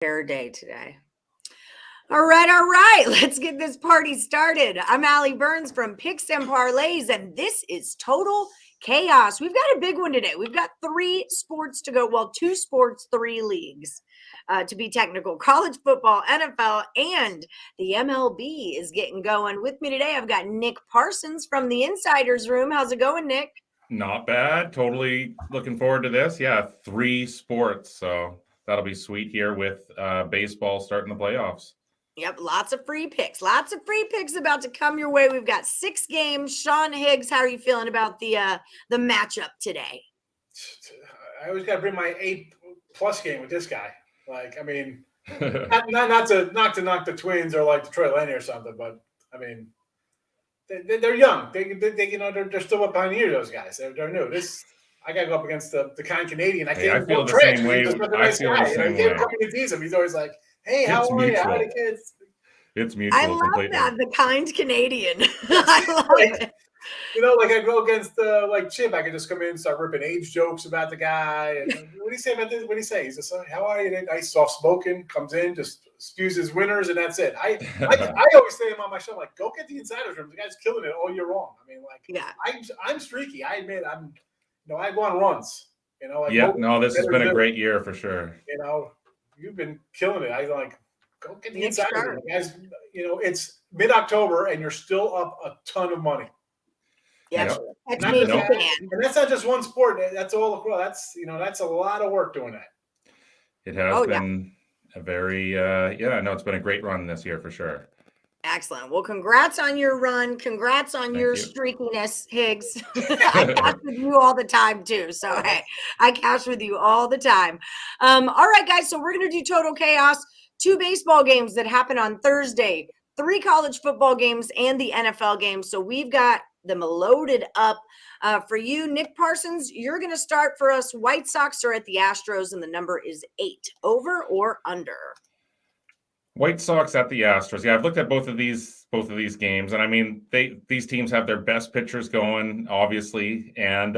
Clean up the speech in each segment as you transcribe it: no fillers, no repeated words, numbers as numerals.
Fair day today. All right. Let's get this party started. I'm Allie Burns from Picks and Parlays, and this is Total Chaos. We've got a big one today. We've got 3 sports to go. Well, 2 sports, 3 leagues to be technical. College football, NFL, and the MLB is getting going. With me today, I've got Nick Parsons from the Insiders Room. How's it going, Nick? Not bad. Totally looking forward to this. Yeah, 3 sports. So that'll be sweet here with baseball starting the playoffs. Yep, lots of free picks. Lots of free picks about to come your way. We've got 6 games. Sean Higgs, how are you feeling about the matchup today? I always got to bring my 8+ game with this guy. Like, I mean, not to knock the Twins or like the Troy Laney or something, but I mean, they're young. They they're still up behind the ear. Those guys, they're new. I got to go up against the kind Canadian. I feel the same way. I feel the same way. Coming to tease him. He's always like, "Hey, how are you? How are the kids?" It's mutual. I love completely. that, the kind Canadian. I love it. Like I go against like Chip, I can just come in and start ripping age jokes about the guy. And what do you say about this? What do you say? He's just how are you? Nice, soft spoken, comes in, just spews his winners, and that's it. I always say him on my show, like, go get the Insiders Room. The guy's killing it all year long. I mean, like, yeah, I'm streaky. I admit I go on runs. This has been a great year for sure. You've been killing it. I like. Go get the Insiders Room. Guys, it's mid-October and you're still up a ton of money. Yeah, and that's not just one sport. That's all across. That's a lot of work doing that. It has been a very, it's been a great run this year for sure. Excellent. Well, congrats on your run. Congrats on your streakiness, Higgs. I cash with you all the time too. So, hey, I cash with you all the time. All right, guys. So we're going to do Total Chaos. 2 baseball games that happen on Thursday, 3 college football games, and the NFL game. So we've got them loaded up for you. Nick Parsons, you're going to start for us. White Sox are at the Astros, and the number is 8. Over or under? White Sox at the Astros. Yeah, I've looked at both of these games, and I mean, these teams have their best pitchers going, obviously, and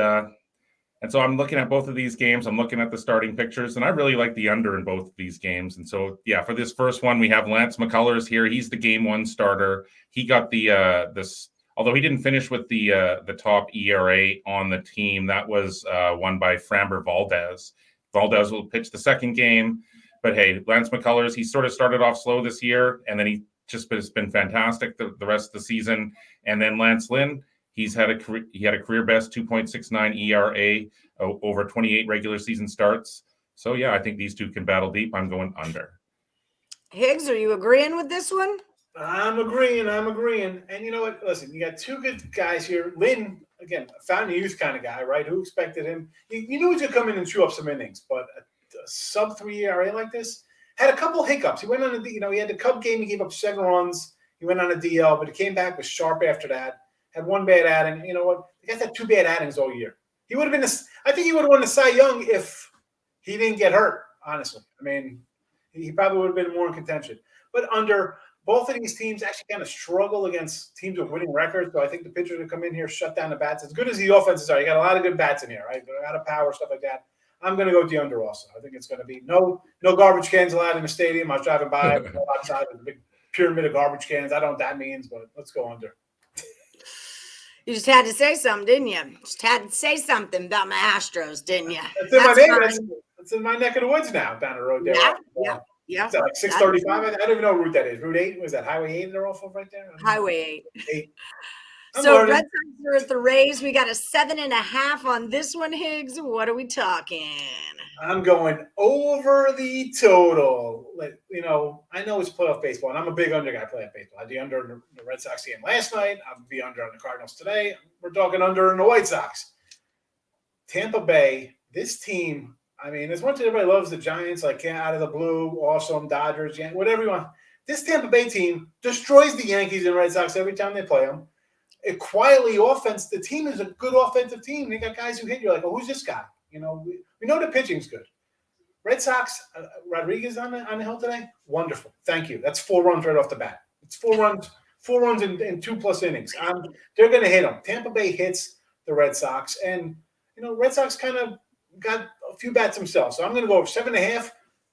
so I'm looking at both of these games. I'm looking at the starting pitchers, and I really like the under in both of these games. And so, yeah, for this first one, we have Lance McCullers here. He's the game 1 starter. He got although he didn't finish with the top ERA on the team, that was won by Framber Valdez. Valdez will pitch the second game, but hey, Lance McCullers, he sort of started off slow this year, and then he just has been fantastic the rest of the season. And then Lance Lynn, he had a career best 2.69 ERA over 28 regular season starts. So yeah, I think these two can battle deep. I'm going under. Higgs, are you agreeing with this one? I'm agreeing. And you know what? Listen, you got 2 good guys here. Lynn, again, a fountain of youth kind of guy, right? Who expected him? You knew he was going to come in and chew up some innings, but a sub-3 ERA like this had a couple hiccups. He went on he had the Cub game. He gave up 7 runs. He went on a DL, but he came back with sharp after that. Had 1 bad outing. You know what? The guy's had 2 bad outings all year. He would have been. I think he would have won the Cy Young if he didn't get hurt. Honestly, I mean, he probably would have been more in contention. But under both of these teams, actually kind of struggle against teams with winning records. So I think the pitchers that come in here shut down the bats. As good as the offenses are, you got a lot of good bats in here, right? A lot of power, stuff like that. I'm going to go with the under also. I think it's going to be no garbage cans allowed in the stadium. I was driving by outside with a big pyramid of garbage cans. I don't know what that means, but let's go under. You just had to say something, didn't you? Just had to say something about my Astros, didn't you? That's in my neck of the woods now, down the road there. Yeah. Is that like 635? I don't even know what route that is. Route 8? Was that Highway 8 they're off of right there? Highway 8. I'm So learning. Red Sox are at the Rays. We got a 7.5 on this one, Higgs. What are we talking? I'm going over the total. I know it's playoff baseball, and I'm a big under guy playoff baseball. I had the under in the Red Sox game last night. I'll be under on the Cardinals today. We're talking under in the White Sox. Tampa Bay, this team, I mean, as much as everybody loves the Giants, like out of the blue, awesome, Dodgers, whatever you want, this Tampa Bay team destroys the Yankees and Red Sox every time they play them. It quietly offense. The team is a good offensive team. They got guys who hit. You're like, oh, who's this guy? We know the pitching's good. Red Sox, Rodriguez on the hill today. Wonderful. Thank you. That's 4 runs right off the bat. It's 4 runs in 2+ innings. They're going to hit them. Tampa Bay hits the Red Sox, and Red Sox kind of got a few bats themselves. So I'm going to go over 7.5.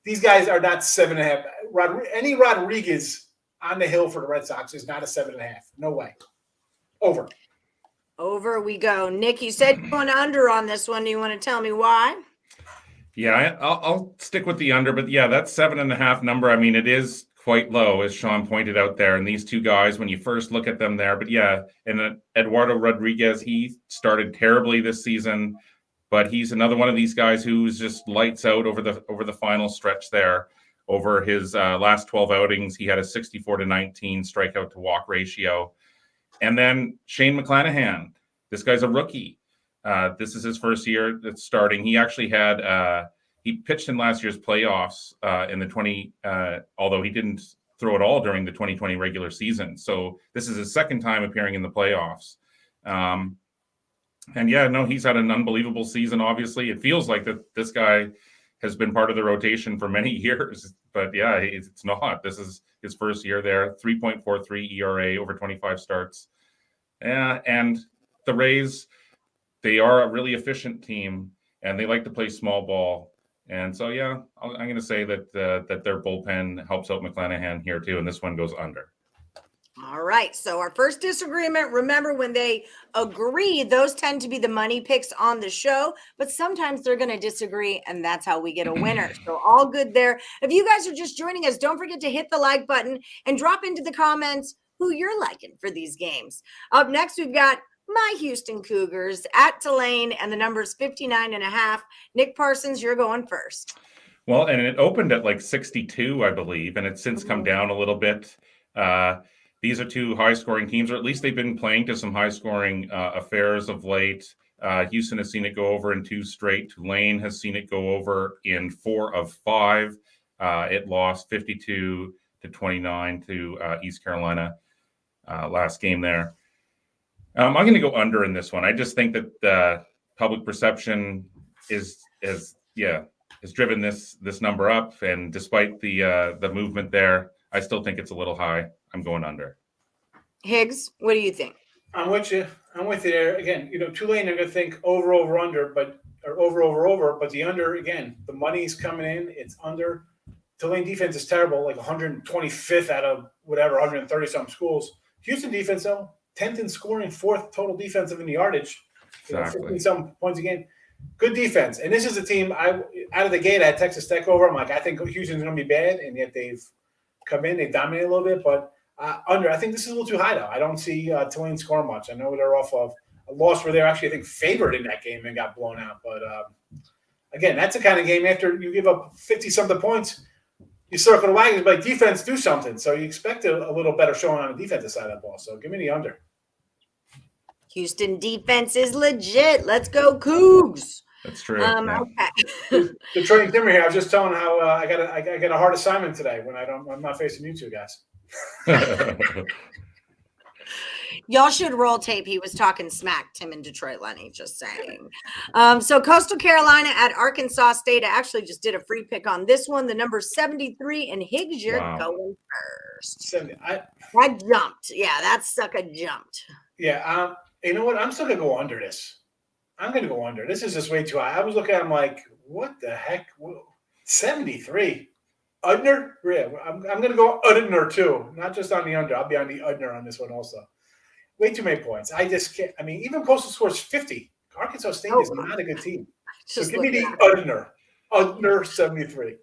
these guys are not 7.5. Any Rodriguez on the hill for the Red Sox is not a 7.5. No way. Over. Over we go. Nick, you said you're going under on this one. Do you want to tell me why? Yeah, I'll stick with the under, but yeah, that 7.5 number, I mean, it is quite low, as Sean pointed out there. And these two guys, when you first look at them there, but yeah, and Eduardo Rodriguez, he started terribly this season, but he's another one of these guys who's just lights out over the final stretch there. Over his last 12 outings, he had a 64-19 strikeout to walk ratio. And then Shane McClanahan, this guy's a rookie. This is his first year that's starting. He actually had he pitched in last year's playoffs in the although he didn't throw it all during the 2020 regular season. So this is his second time appearing in the playoffs. And yeah, no, he's had an unbelievable season. Obviously, it feels like that this guy has been part of the rotation for many years, but yeah, it's not. This is his first year there. 3.43 ERA over 25 starts. And the Rays, they are a really efficient team, and they like to play small ball. And so, yeah, I'm going to say that their bullpen helps out McClanahan here too, and this one goes under. All right. So our first disagreement, remember when they agree, those tend to be the money picks on the show, but sometimes they're going to disagree, and that's how we get a winner. So all good there. If you guys are just joining us, don't forget to hit the like button and drop into the comments who you're liking for these games. Up next, we've got my Houston Cougars at Tulane, and the number's 59.5. Nick Parsons, you're going first. Well, and it opened at like 62, I believe, and it's since come down a little bit. These are two high-scoring teams, or at least they've been playing to some high-scoring affairs of late. Houston has seen it go over in 2 straight. Tulane has seen it go over in 4 of 5. It lost 52-29 to East Carolina last game there. I'm going to go under in this one. I just think that public perception is driven this number up, and despite the movement there, I still think it's a little high. I'm going under. Higgs, what do you think? I'm with you. I'm with you there. Again, Tulane, they're going to think over, under, or over, but the under, again, the money's coming in. It's under. Tulane defense is terrible, like 125th out of whatever, 130-something schools. Houston defense, though, 10th in scoring, 4th total defensive in the yardage. Exactly. 15-some points a game. Good defense. And this is a team, out of the gate, I had Texas Tech over. I'm like, I think Houston's going to be bad, and yet they've come in, they've dominated a little bit, but under. I think this is a little too high, though. I don't see Tulane score much. I know they're off of a loss where they're actually, I think, favored in that game and got blown out. But, again, that's the kind of game after you give up 50-something points, you circle the wagons, but defense do something. So you expect a little better showing on the defensive side of that ball. So give me the under. Houston defense is legit. Let's go Cougs. That's true. Yeah. Okay. The training Timmer here. I was just telling how I got a hard assignment today when I'm not facing you two guys. Y'all should roll tape. He was talking smack, Tim in Detroit, Lenny, just saying. So Coastal Carolina at Arkansas State. I actually just did a free pick on this one. The number 73, and Higgs, you're going first. That jumped. Yeah, that sucker jumped. Yeah. You know what? I'm still going to go under this. I'm going to go under. This is just way too high. I was looking at him like, what the heck? 73. Under? Yeah, I'm going to go under too. Not just on the under. I'll be on the under on this one also. Way too many points. I just can't. I mean, even Coastal scores 50. Arkansas State is not a good team. So give me the under. Under 73.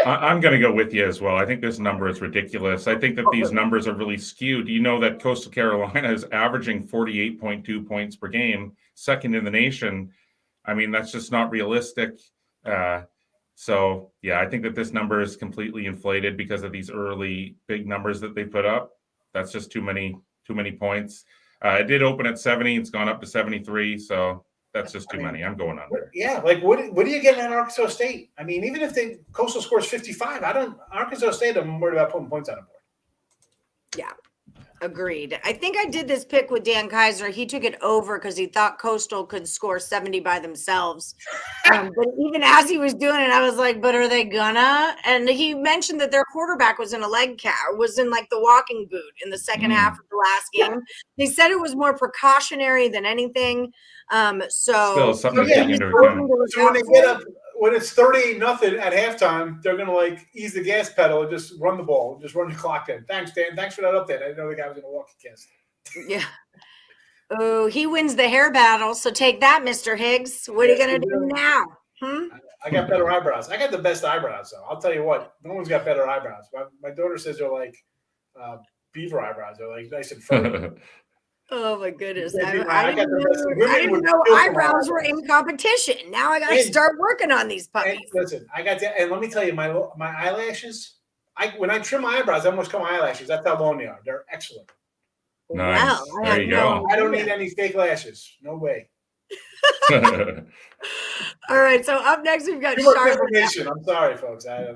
I'm going to go with you as well. I think this number is ridiculous. I think that these numbers are really skewed. You know that Coastal Carolina is averaging 48.2 points per game, second in the nation. I mean, that's just not realistic. So, yeah, I think that this number is completely inflated because of these early big numbers that they put up. That's just too many points. It did open at 70. It's gone up to 73. So that's just too many. I'm going under. Yeah, like what are you getting at Arkansas State? I mean, even if Coastal scores 55, Arkansas State, I'm worried about putting points on the board. Yeah, agreed. I think I did this pick with Dan Kaiser. He took it over because he thought Coastal could score 70 by themselves. But even as he was doing it, I was like, but are they gonna? And he mentioned that their quarterback was in a was in like the walking boot in the second half of the last game. They said it was more precautionary than anything. Still something to take into account. So when they get up, when it's 38-0 at halftime, they're going to like ease the gas pedal and just run the ball, just run the clock in. Thanks, Dan. Thanks for that update. I didn't know the guy was going to walk a cast. Yeah. Oh, he wins the hair battle. So take that, Mr. Higgs. What are you going to do now? I got better eyebrows. I got the best eyebrows, though. I'll tell you what. No one's got better eyebrows. My daughter says they're like beaver eyebrows. They're like nice and furry. Oh my goodness! I didn't know eyebrows were in competition. Now I got to start working on these puppies. Listen, I got that, and let me tell you, my eyelashes. When I trim my eyebrows, I almost cut my eyelashes. That's how long they are. They're excellent. Nice. Wow, there you go. I don't need any fake lashes. No way. All right. So up next, we've got Charlotte. I'm sorry, folks. I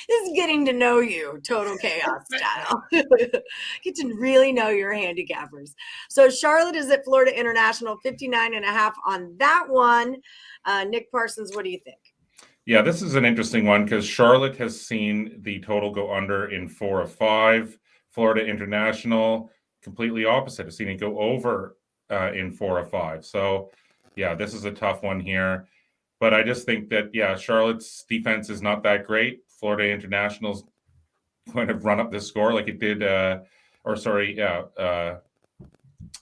This is getting to know you, total chaos style. Get to really know your handicappers. So Charlotte is at Florida International, 59.5 on that one. Nick Parsons, what do you think? Yeah, this is an interesting one because Charlotte has seen the total go under in 4 of 5. Florida International, completely opposite, has seen it go over in 4 of 5. So, yeah, this is a tough one here. But I just think that, Charlotte's defense is not that great. Florida International's going to run up this score like it did,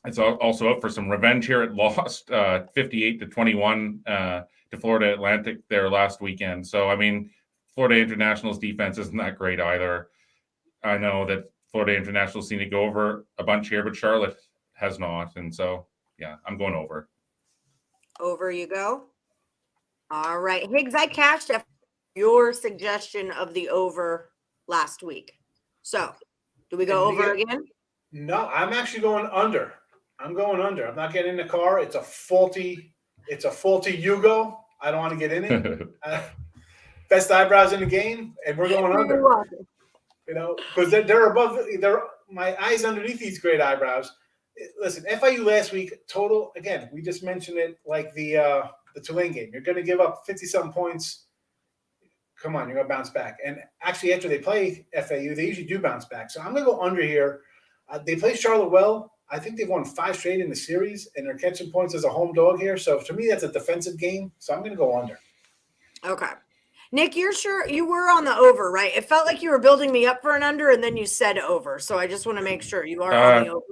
it's also up for some revenge here. It lost 58-21 to Florida Atlantic there last weekend. So, I mean, Florida International's defense isn't that great either. I know that Florida International's seen it go over a bunch here, but Charlotte has not. And so, I'm going over. Over you go. All right. Higgs, I cashed your suggestion of the over last week. So, do we go over again? No, I'm actually going under. I'm going under. I'm not getting in the car. It's a faulty Yugo. I don't want to get in it. Best eyebrows in the game, and we're going under. You know, because they're above. They're my eyes underneath these great eyebrows. Listen, FIU last week total. Again, we just mentioned it like the Tulane game. You're going to give up 50-something points. Come on, you're going to bounce back. And actually, after they play FAU, they usually do bounce back. So I'm going to go under here. They play Charlotte well. I think they've won 5 straight in the series, and they're catching points as a home dog here. So to me, that's a defensive game. So I'm going to go under. Okay. Nick, you're sure you were on the over, right? It felt like you were building me up for an under, and then you said over. So I just want to make sure you are on the over.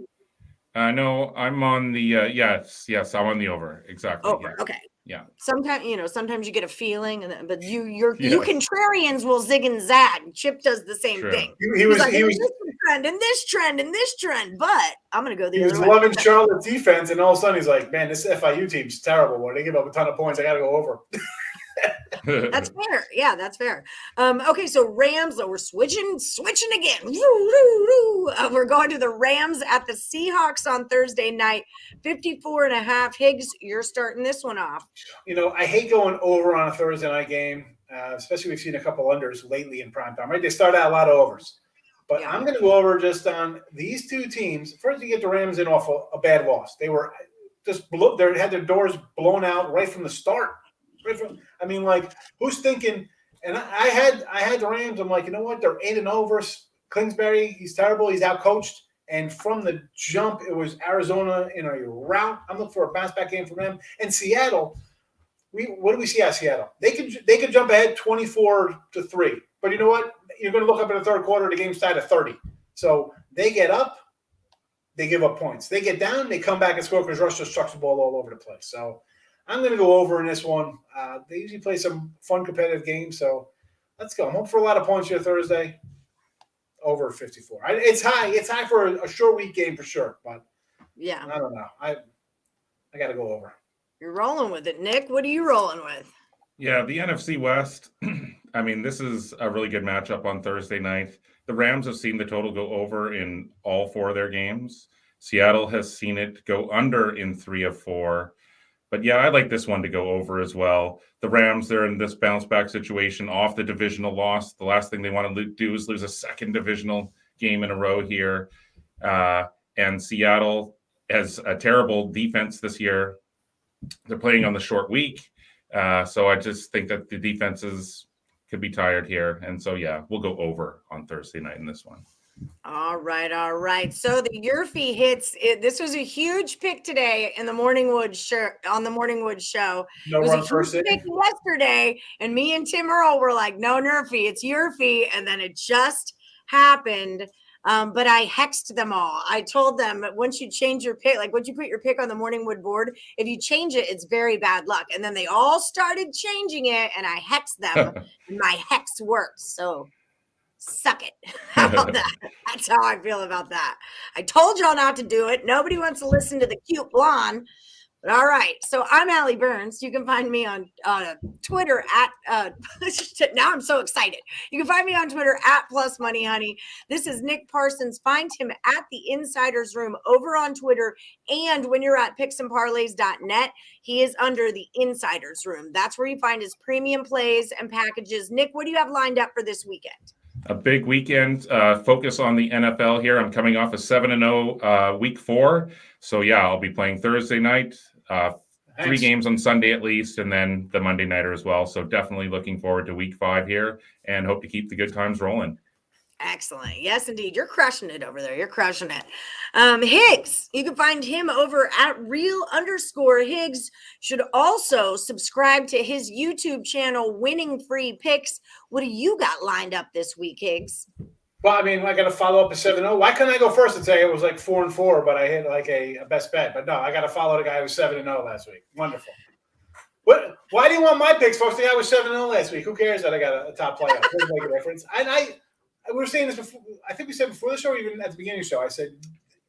No, I'm on the yes, I'm on the over. Exactly. Over. Yeah. Okay. Yeah. Sometimes you get a feeling, but you contrarians will zig and zag. Chip does the same thing. He was this trend and this trend and this trend, but I'm gonna go the other way. He was loving Charlotte's defense, and all of a sudden he's like, "Man, this FIU team's terrible. Boy, they give up a ton of points. I got to go over." That's fair. Yeah, that's fair. Okay, so Rams, we're switching again. We're going to the Rams at the Seahawks on Thursday night, 54.5. Higgs, you're starting this one off. You know, I hate going over on a Thursday night game, especially we've seen a couple unders lately in prime time, right? They start out a lot of overs. But I'm going to go over just on these two teams. First, you get the Rams in off a bad loss. They were just they had their doors blown out right from the start. I mean, like, who's thinking? And I had the Rams. I'm like, you know what? They're 8-0 versus Kingsbury. He's terrible. He's outcoached. And from the jump, it was Arizona in a rout. I'm looking for a bounce back game from them. And Seattle, what do we see out of Seattle? They could jump ahead 24-3. But you know what? You're going to look up in the third quarter. The game's tied at 30. So they get up, they give up points. They get down, they come back and score because Russ just trucks the ball all over the place. So I'm going to go over in this one. They usually play some fun competitive games, so let's go. I'm hoping for a lot of points here Thursday. Over 54. It's high. It's high for a short week game for sure, but yeah, I don't know. I got to go over. You're rolling with it, Nick. What are you rolling with? Yeah, the NFC West. I mean, this is a really good matchup on Thursday night. The Rams have seen the total go over in all 4 of their games. Seattle has seen it go under in 3 of 4. But yeah, I like this one to go over as well. The Rams, they're in this bounce back situation off the divisional loss. The last thing they want to do is lose a second divisional game in a row here. And Seattle has a terrible defense this year. They're playing on the short week. So I just think that the defenses could be tired here. And so, yeah, we'll go over on Thursday night in this one. All right, all right. So the Yurfie hits. This was a huge pick today in the Morningwood show. On the Morningwood show, No it was run a huge first pick inning. yesterday, and me and Tim Earl were like, "No, Nerfie, it's Yurfie," and then it just happened. But I hexed them all. I told them that once you change your pick, like once you put your pick on the Morningwood board, if you change it, it's very bad luck. And then they all started changing it, and I hexed them, and my hex worked. So suck it. How about that? That's how I feel about that. I told y'all not to do it. Nobody wants to listen to the cute blonde. But all right. So I'm Allie Burns. You can find me on Twitter at now I'm so excited. You can find me on Twitter at Plus Money Honey. This is Nick Parsons. Find him at the Insiders Room over on Twitter. And when you're at picksandparlays.net, he is under the Insiders Room. That's where you find his premium plays and packages. Nick, what do you have lined up for this weekend? A big weekend, focus on the NFL here. I'm coming off a 7-0 week 4. So, yeah, I'll be playing Thursday night, 3 games on Sunday at least, and then the Monday nighter as well. So definitely looking forward to week 5 here and hope to keep the good times rolling. Excellent. Yes, indeed. You're crushing it over there. You're crushing it. Higgs, you can find him over at real_Higgs. Should also subscribe to his YouTube channel, Winning Free Picks. What do you got lined up this week, Higgs? Well, I mean, I got to follow up a 7-0. Why couldn't I go first and say it was like 4-4, but I hit like a best bet? But no, I got to follow the guy who was 7-0 last week. Wonderful. What? Why do you want my picks, folks? The guy was 7-0 last week. Who cares that I got a top player? It doesn't make a difference. And we were saying this before. I think we said before the show, or even at the beginning of the show. I said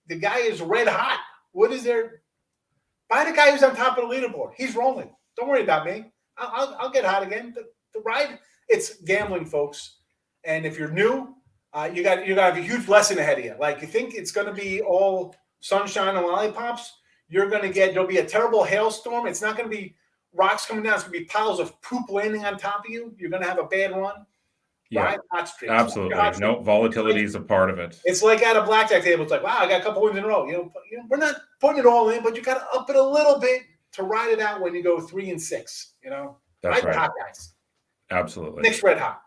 the guy is red hot. What is there? Buy the guy who's on top of the leaderboard. He's rolling. Don't worry about me. I'll get hot again. The ride. It's gambling, folks. And if you're new, you got to have a huge lesson ahead of you. Like you think it's going to be all sunshine and lollipops. You're going to there'll be a terrible hailstorm. It's not going to be rocks coming down. It's going to be piles of poop landing on top of you. You're going to have a bad run. Yeah, right? absolutely. No, volatility is a part of it. It's like at a blackjack table. It's like, wow, I got a couple wins in a row. We're not putting it all in, but you got to up it a little bit to ride it out when you go 3-6. That's right. Hot, guys. Absolutely. Nick's red hot.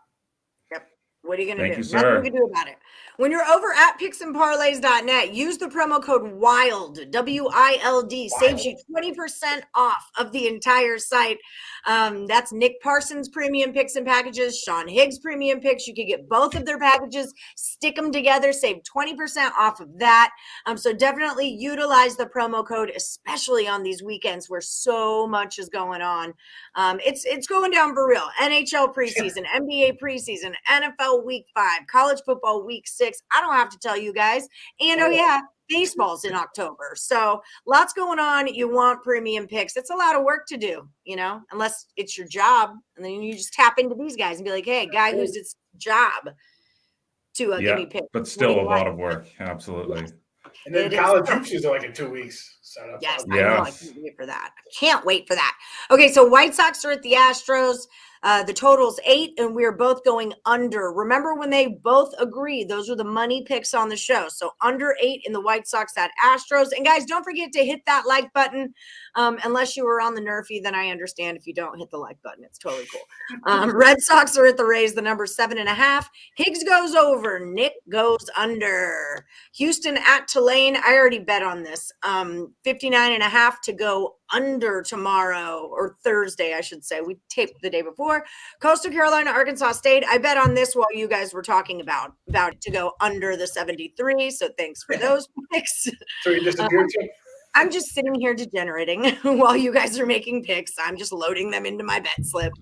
Yep. What are you going to do? You, Nothing you can do about it. When you're over at picksandparlays.net, use the promo code WILD, WILD, saves you 20% off of the entire site. That's Nick Parsons premium picks and packages, Sean Higgs premium picks. You can get both of their packages, stick them together, save 20% off of that. So definitely utilize the promo code, especially on these weekends where so much is going on. It's going down for real. NHL preseason, NBA preseason, NFL week 5, college football week 6. I don't have to tell you guys. And baseball's in October. So lots going on. You want premium picks. It's a lot of work to do, unless it's your job. And then you just tap into these guys and be like, hey, guy who's its job to give me picks. But still a lot of work. Absolutely. Yes. And then college hoops is like in 2 weeks. Yes, I know. I can't wait for that. I can't wait for that. Okay, so White Sox are at the Astros. The total's 8, and we're both going under. Remember when they both agreed? Those were the money picks on the show. So under 8 in the White Sox at Astros. And guys, don't forget to hit that like button. Unless you were on the Nerfy, then I understand if you don't hit the like button. It's totally cool. Red Sox are at the Rays, the number 7.5. Higgs goes over. Nick goes under. Houston at Tulane. I already bet on this. 59.5 to go under tomorrow, or Thursday, I should say. We taped the day before. Coastal Carolina, Arkansas State. I bet on this while you guys were talking about it to go under the 73. So thanks for those picks. So you disappeared. I'm just sitting here degenerating while you guys are making picks. I'm just loading them into my bet slip.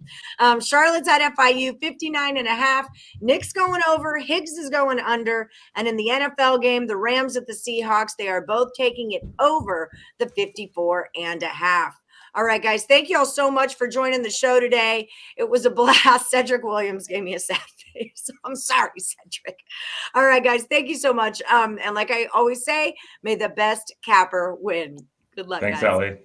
Charlotte's at FIU, 59.5. Nick's going over. Higgs is going under. And in the NFL game, the Rams at the Seahawks, they are both taking it over the 54.5. All right, guys, thank you all so much for joining the show today. It was a blast. Cedric Williams gave me a sad face. I'm sorry, Cedric. All right, guys, thank you so much. And like I always say, may the best capper win. Good luck, Thanks, guys. Allie.